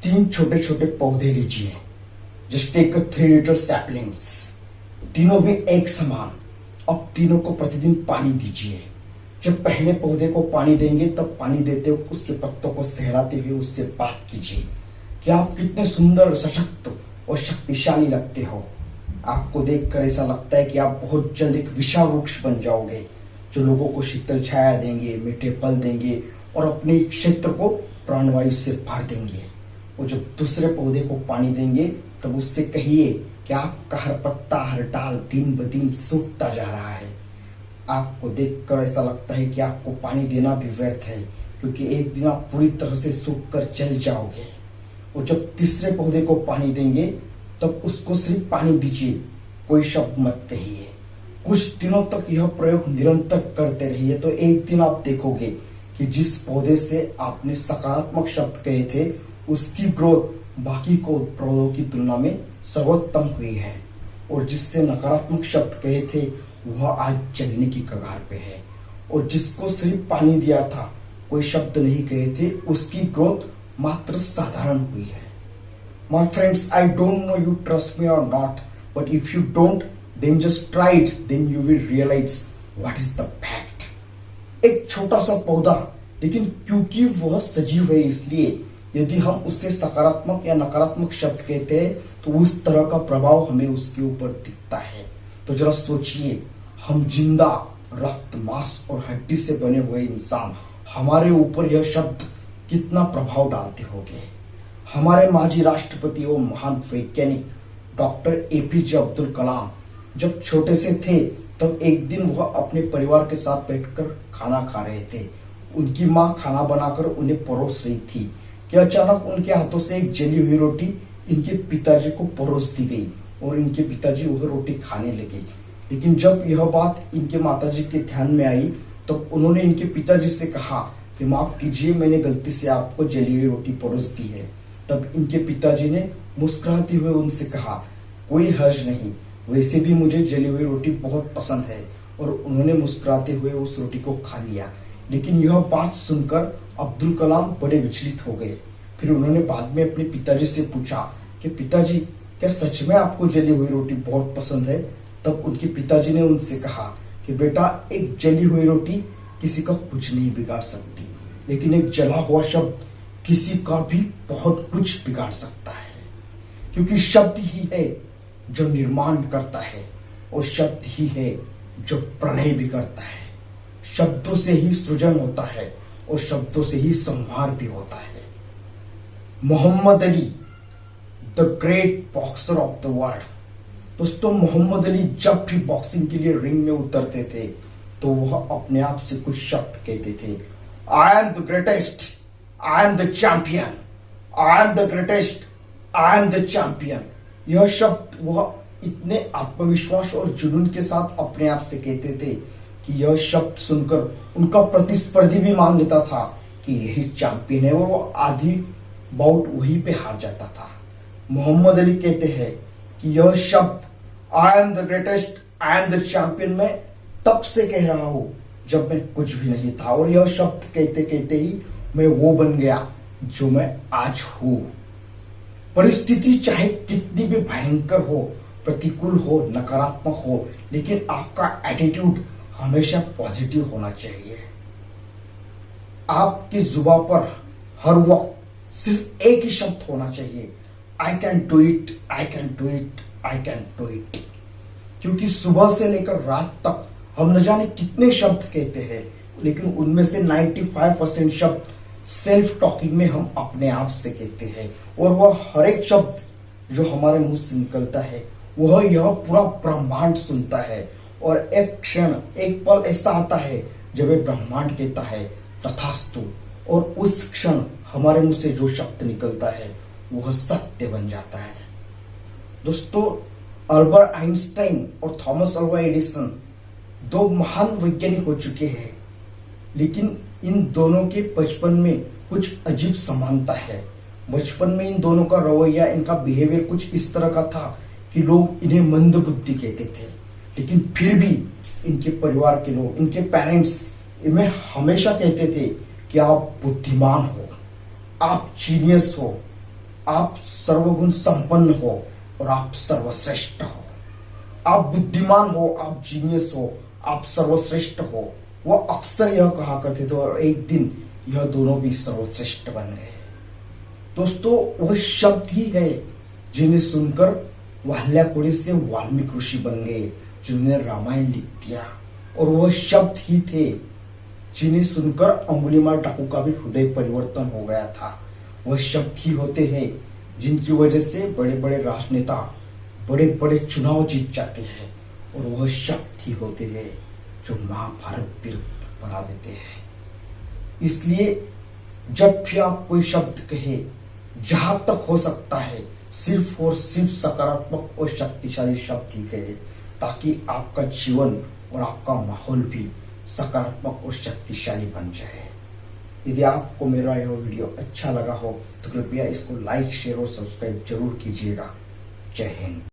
तीन छोटे छोटे पौधे लीजिए, जस्ट टेक 3 लीटर सैपलिंग्स, तीनों भी एक समान। अब तीनों को प्रतिदिन पानी दीजिए। जब पहले पौधे को पानी देंगे तब पानी देते हुए उसके पत्तों को सहलाते हुए उससे बात कीजिए कि आप कितने सुंदर, सशक्त और शक्तिशाली लगते हो। आपको देखकर ऐसा लगता है कि आप बहुत जल्द एक विशाल वृक्ष बन जाओगे जो लोगों को शीतल छाया देंगे, मीठे फल देंगे और अपने क्षेत्र को प्राणवायु से भर देंगे। और जब दूसरे पौधे को पानी देंगे तब उससे कहिए कि आपका हर पत्ता, हर डाल दिन ब दिन सूखता जा रहा है। आपको देखकर ऐसा लगता है कि आपको पानी देना भी व्यर्थ है, क्योंकि एक दिन आप पूरी तरह से सूख कर जल जाओगे। और जब तीसरे पौधे को पानी देंगे तब उसको सिर्फ पानी दीजिए, कोई शब्द मत कहिए। कुछ दिनों तक यह प्रयोग निरंतर करते रहिए तो एक दिन आप देखोगे कि जिस पौधे से आपने सकारात्मक शब्द कहे थे उसकी ग्रोथ बाकी को पौधों की तुलना में सर्वोत्तम हुई है, और जिससे नकारात्मक शब्द कहे थे वह आज जलने की कगार पे है। और जिसको सिर्फ पानी दिया था, कोई शब्द नहीं कहे थे, उसकी ग्रोथ मात्र साधारण हुई है। My friends, I don't know you trust me or not, but if you don't, then just try it, then you will realize what is the fact. एक छोटा सा पौधा, लेकिन क्योंकि वह सजीव है इसलिए यदि हम उससे सकारात्मक या नकारात्मक शब्द कहते हैं तो उस तरह का प्रभाव हमें उसके ऊपर दिखता है। तो जरा सोचिए, हम जिंदा रक्त, मांस और हड्डी से बने हुए इंसान, हमारे ऊपर यह शब्द कितना प्रभाव डालते होंगे। हमारे माजी राष्ट्रपति और महान वैज्ञानिक डॉक्टर एपीजे अब्दुल कलाम जब छोटे से थे तब एक दिन वह अपने परिवार के साथ बैठकर खाना खा रहे थे। उनकी मां खाना बनाकर उन्हें परोस रही थी कि अचानक उनके हाथों से एक जली हुई रोटी इनके पिताजी को परोस दी गई और इनके पिताजी वह रोटी खाने लगे। लेकिन जब यह बात इनके माताजी के ध्यान में आई तो उन्होंने इनके पिताजी से कहा कि माफ कीजिए, मैंने गलती से आपको जली हुई रोटी परोस दी है। तब इनके पिताजी ने मुस्कुराते हुए उनसे कहा, कोई हर्ज नहीं, वैसे भी मुझे जली हुई रोटी बहुत पसंद है। और उन्होंने मुस्कुराते हुए उस रोटी को खा लिया। लेकिन यह बात सुनकर अब्दुल कलाम बड़े विचलित हो गए। फिर उन्होंने बाद में अपने पिताजी से पूछा कि पिताजी, क्या सच में आपको जली हुई रोटी बहुत पसंद है? तब उनके पिताजी ने उनसे कहा कि बेटा, एक जली हुई रोटी किसी का कुछ नहीं बिगाड़ सकती, लेकिन एक जला हुआ शब्द किसी का भी बहुत कुछ बिगाड़ सकता है। क्योंकि शब्द ही है जो निर्माण करता है और शब्द ही है जो प्रलय भी करता है। शब्दों से ही सृजन होता है और शब्दों से ही संहार भी होता है। Muhammad Ali, the great boxer of the world. दोस्तों, मोहम्मद अली जब भी बॉक्सिंग के लिए रिंग में उतरते थे तो वह अपने आप से कुछ शब्द कहते थे, I am the greatest, I am the champion, I am the greatest, I am the champion. यह शब्द वह इतने आत्मविश्वास और जुनून के साथ अपने आप से कहते थे कि यह शब्द सुनकर उनका प्रतिस्पर्धी भी मान लेता था कि यही चैंपियन है, और वो आधी बाउट वहीं पे हार जाता था। मोहम्मद अली कहते हैं कि यह शब्द I am the greatest, I am the champion मैं तब से कह रहा हूं जब मैं कुछ भी नहीं था, और यह शब्द कहते कहते ही मैं वो बन गया जो मैं आज हूं। परिस्थिति चाहे कितनी भी भयंकर हो, प्रतिकूल हो, नकारात्मक हो, लेकिन आपका एटीट्यूड हमेशा पॉजिटिव होना चाहिए। आपकी जुबान पर हर वक्त सिर्फ एक ही शब्द होना चाहिए, I can do it, I can do it, I can do it. क्योंकि सुबह से लेकर रात तक हम न जाने कितने शब्द कहते हैं, लेकिन उनमें से 95% शब्द सेल्फ टॉकिंग में हम अपने आप से कहते हैं, और वह हर एक शब्द जो हमारे मुंह से निकलता है वह यह पूरा ब्रह्मांड सुनता है। और एक क्षण, एक पल ऐसा आता है जब एक ब्रह्मांड कहता है तथास्तु, और उस क्षण हमारे मुंह से जो शब्द निकलता है वह सत्य बन जाता है। दोस्तों, अल्बर्ट आइंस्टाइन और थॉमस अल्वा एडिसन दो महान वैज्ञानिक हो चुके हैं, लेकिन इन दोनों के बचपन में कुछ अजीब समानता है। बचपन में इन दोनों का रवैया, इनका बिहेवियर कुछ इस तरह का था कि लोग इन्हें मंद बुद्धि कहते थे, लेकिन फिर भी इनके परिवार के लोग, इनके पेरेंट्स इन्हें हमेशा कहते थे कि आप बुद्धिमान हो, आप जीनियस हो, आप सर्वगुण संपन्न हो और आप सर्वश्रेष्ठ हो। आप बुद्धिमान हो, आप जीनियस हो, आप सर्वश्रेष्ठ हो। वो अक्सर यह कहा करते थे और एक दिन यह दोनों भी सर्वश्रेष्ठ बन गए। दोस्तों, वह शब्द ही है जिन्हें सुनकर वाल्याकुड़ी से वाल्मीकि ऋषि बन गए, जिन्होंने रामायण लिख दिया। और वह शब्द ही थे जिन्हें सुनकर अंगुलीमाल डाकू का भी हृदय परिवर्तन हो गया था। वह शब्द ही होते हैं जिनकी वजह से बड़े बड़े राजनेता बड़े बड़े चुनाव जीत जाते हैं। और वह शब्द ही होते हैं जो महाभारत विरुद्ध बना देते हैं। इसलिए जब भी आप कोई शब्द कहे, जहां तक हो सकता है सिर्फ और सिर्फ सकारात्मक और शक्तिशाली शब्द ही कहे, ताकि आपका जीवन और आपका माहौल भी सकारात्मक और शक्तिशाली बन जाए। यदि आपको मेरा यह वीडियो अच्छा लगा हो तो कृपया इसको लाइक, शेयर और सब्सक्राइब जरूर कीजिएगा। जय हिंद।